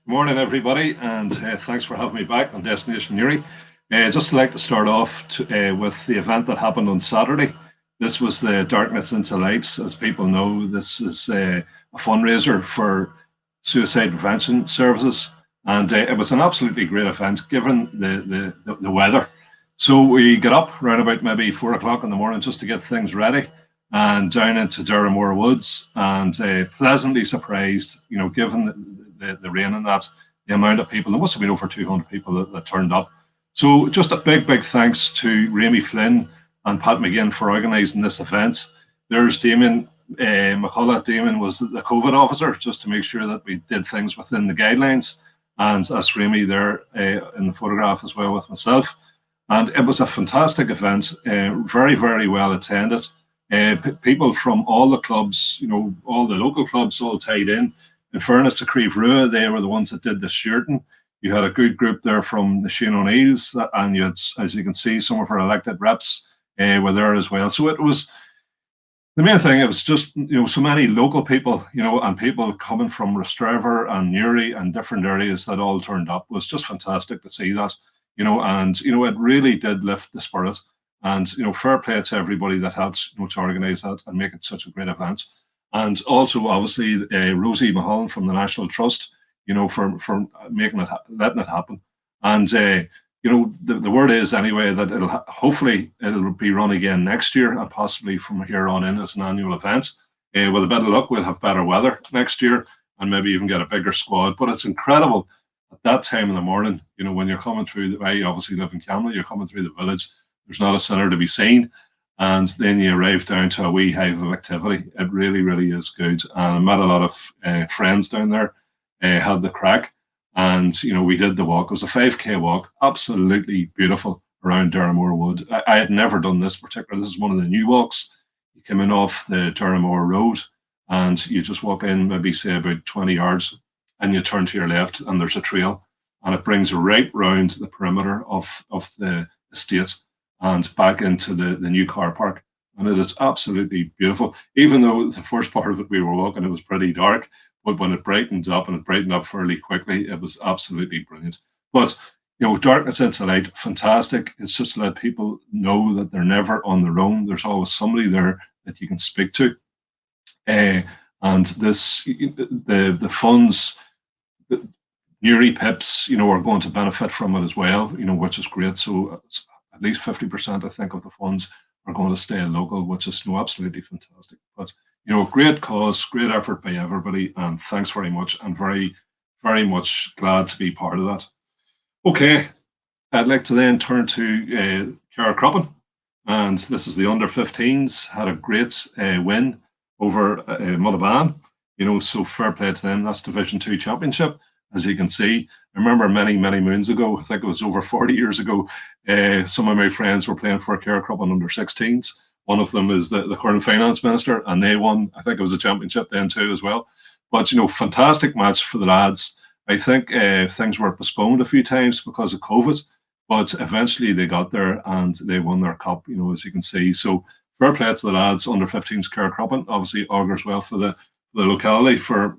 Morning, everybody, and thanks for having me back on Destination Newry. Just like to start off with the event that happened on Saturday. This was the Darkness into Light. As people know, this is a fundraiser for suicide prevention services, and it was an absolutely great event given the weather. So we got up around about maybe 4 o'clock in the morning just to get things ready, and down into Durhamore Woods, and pleasantly surprised, given the rain and that, the amount of people. There must have been over 200 people that turned up. So just a big thanks to Rami Flynn and Pat McGinn for organising this event. There's Damien McCullough. Damien was the COVID officer, just to make sure that we did things within the guidelines. And that's Rami there in the photograph as well with myself. And it was a fantastic event, very well attended. People from all the clubs, all the local clubs all tied in. In fairness to Creve Rua, they were the ones that did the shirting. You had a good group there from the Shane O'Neills, and you had, as you can see, some of our elected reps were there as well. So it was, the main thing, it was just, so many local people, and people coming from Rostrevor and Newry and different areas that all turned up. It was just fantastic to see that, and, it really did lift the spirit. And, fair play to everybody that helped, to organise that and make it such a great event. And also, obviously, Rosie Mahalan from the National Trust, for making it, letting it happen. And the word is anyway that hopefully it'll be run again next year, and possibly from here on in as an annual event. With a bit of luck, we'll have better weather next year, and maybe even get a bigger squad. But it's incredible at that time in the morning. When you're coming through. I obviously live in Camlough. You're coming through the village. There's not a centre to be seen. And then you arrive down to a wee hive of activity. It really is good. And I met a lot of friends down there, had the crack. And, we did the walk. It was a 5K walk, absolutely beautiful around Durhamore Wood. I had never done this particular. This is one of the new walks. You come in off the Durhamore Road and you just walk in maybe, say, about 20 yards, and you turn to your left and there's a trail. And it brings right round the perimeter of the estate and back into the new car park. And it is absolutely beautiful. Even though the first part of it we were walking, it was pretty dark, but when it brightened up, and it brightened up fairly quickly, it was absolutely brilliant. But, darkness into light, fantastic. It's just to let people know that they're never on their own. There's always somebody there that you can speak to. And this, the funds, the Newry Pips, are going to benefit from it as well, which is great. So at least 50%, I think, of the funds are going to stay local, which is absolutely fantastic. But, great cause, great effort by everybody, and thanks very much, and very much glad to be part of that. Okay, I'd like to then turn to Cara Croppin, and this is the under-15s, had a great win over Mullaban, so fair play to them. That's Division 2 Championship. As you can see, I remember many moons ago, I think it was over 40 years ago, some of my friends were playing for Cara Croppin under-16s. One of them is the current finance minister, and they won, I think it was a championship then too as well. But, fantastic match for the lads. I think things were postponed a few times because of COVID, but eventually they got there and they won their cup, as you can see. So fair play to the lads, under-15s Cara Croppin. Obviously augurs well for the locality, for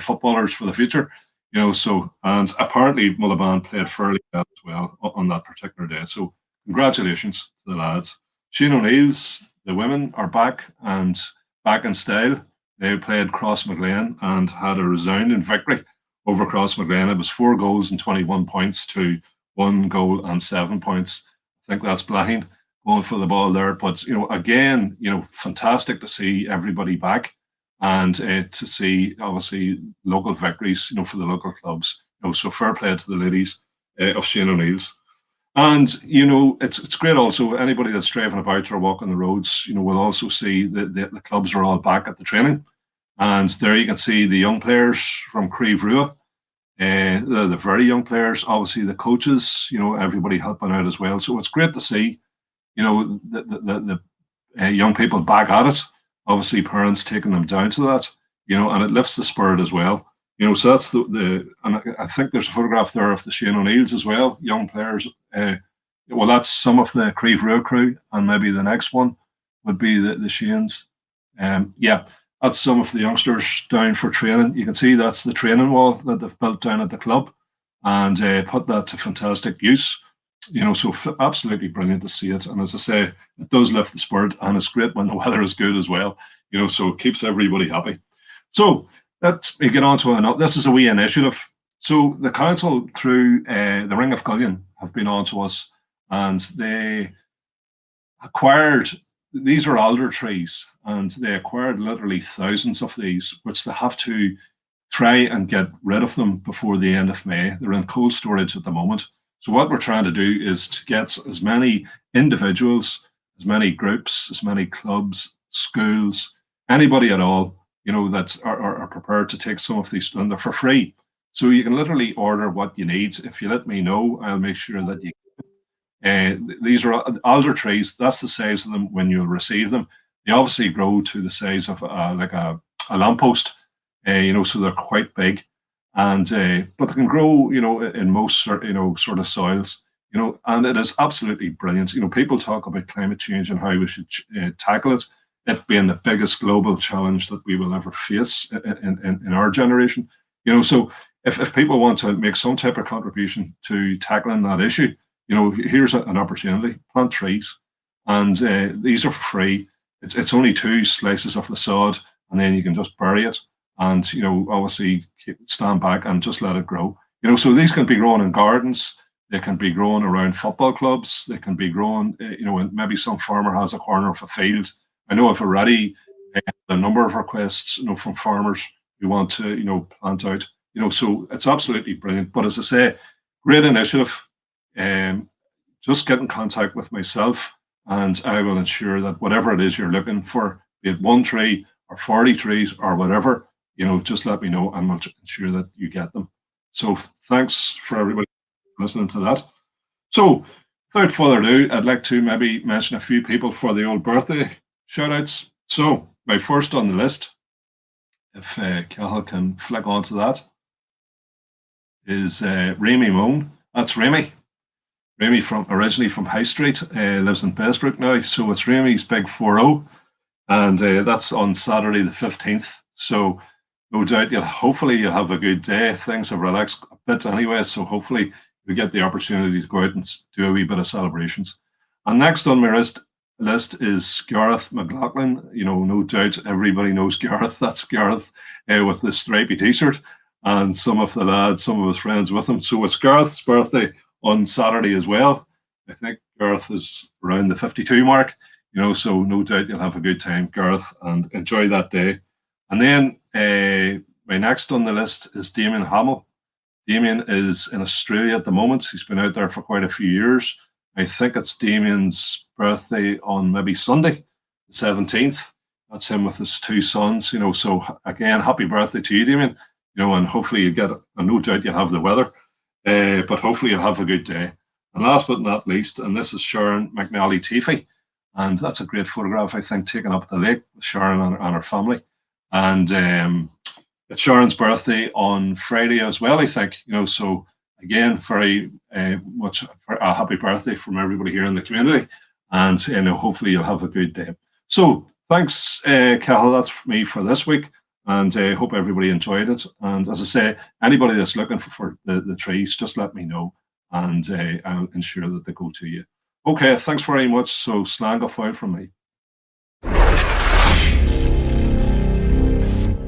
footballers for the future. And apparently Mullaban played fairly well as well on that particular day. So congratulations to the lads. Shane O'Neills, the women are back and back in style. They played Crossmaglen and had a resounding victory over Crossmaglen. It was 4 goals and 21 points to 1 goal and 7 points. I think that's blind going for the ball there. But, again, fantastic to see everybody back. And to see, obviously, local victories, for the local clubs. So fair play to the ladies of Shane O'Neills. And, it's great also, anybody that's driving about or walking the roads, will also see that the clubs are all back at the training. And there you can see the young players from Creve Rua, the very young players, obviously the coaches, everybody helping out as well. So it's great to see, the young people back at it. Obviously, parents taking them down to that, and it lifts the spirit as well. So that's and I think there's a photograph there of the Shane O'Neills as well, young players. Well, that's some of the Creve Rua crew, and maybe the next one would be the Shanes. Yeah, That's some of the youngsters down for training. You can see that's the training wall that they've built down at the club, and put that to fantastic use. So absolutely brilliant to see it. And as I say, it does lift the spirit, and it's great when the weather is good as well. So it keeps everybody happy. So let's get on to another. This is a wee initiative. So the council, through the Ring of Gullion, have been on to us, and they acquired, these are alder trees, and they acquired literally thousands of these, which they have to try and get rid of them before the end of May. They're in cold storage at the moment. So what we're trying to do is to get as many individuals, as many groups, as many clubs, schools, anybody at all, that are prepared to take some of these, and they're for free. So you can literally order what you need. If you let me know, I'll make sure that you. These are alder trees. That's the size of them when you receive them. They obviously grow to the size of like a lamppost, so they're quite big, and but they can grow, in most sort of soils, and it is absolutely brilliant. People talk about climate change and how we should tackle it. It being the biggest global challenge that we will ever face in our generation. So if people want to make some type of contribution to tackling that issue, here's an opportunity. Plant trees, and these are for free. It's only 2 slices of the sod, and then you can just bury it, and obviously stand back and just let it grow. So these can be grown in gardens. They can be grown around football clubs. They can be grown, and maybe some farmer has a corner of a field. I know I've already a number of requests, from farmers who want to, plant out. So it's absolutely brilliant. But as I say, great initiative. Just get in contact with myself, and I will ensure that whatever it is you're looking for, be it 1 tree or 40 trees or whatever, just let me know, and we'll ensure that you get them. So thanks for everybody listening to that. So without further ado, I'd like to maybe mention a few people for the old birthday shout outs. So my first on the list, if Cahill can flick onto that, is Remy Moan. That's Remy. Remy originally from High Street, lives in Bessbrook now. So it's Remy's big 4-0, and that's on Saturday the 15th. So no doubt hopefully you'll have a good day. Things have relaxed a bit anyway, so hopefully we get the opportunity to go out and do a wee bit of celebrations. And next on my list is Gareth McLaughlin. No doubt everybody knows Gareth. That's Gareth with the stripy t-shirt, and some of the lads, some of his friends with him. So it's Gareth's birthday on Saturday as well. I think Gareth is around the 52 mark, so no doubt you'll have a good time, Gareth, and enjoy that day. And then my next on the list is Damien Hamill. Damien is in Australia at the moment. He's been out there for quite a few years. I think it's Damien's birthday on maybe Sunday, the 17th. That's him with his 2 sons, so again, happy birthday to you, Damien, and hopefully you get, and no doubt you'll have the weather, but hopefully you'll have a good day. And last but not least, and this is Sharon McNally Teefy, and that's a great photograph, I think, taken up at the lake with Sharon and her family. And it's Sharon's birthday on Friday as well, I think, so again, very much a happy birthday from everybody here in the community, and hopefully you'll have a good day. So thanks, Cahill, that's me for this week, and I hope everybody enjoyed it. And as I say, anybody that's looking for the trees, just let me know, and I'll ensure that they go to you. Okay, thanks very much. So slán go fóill from me.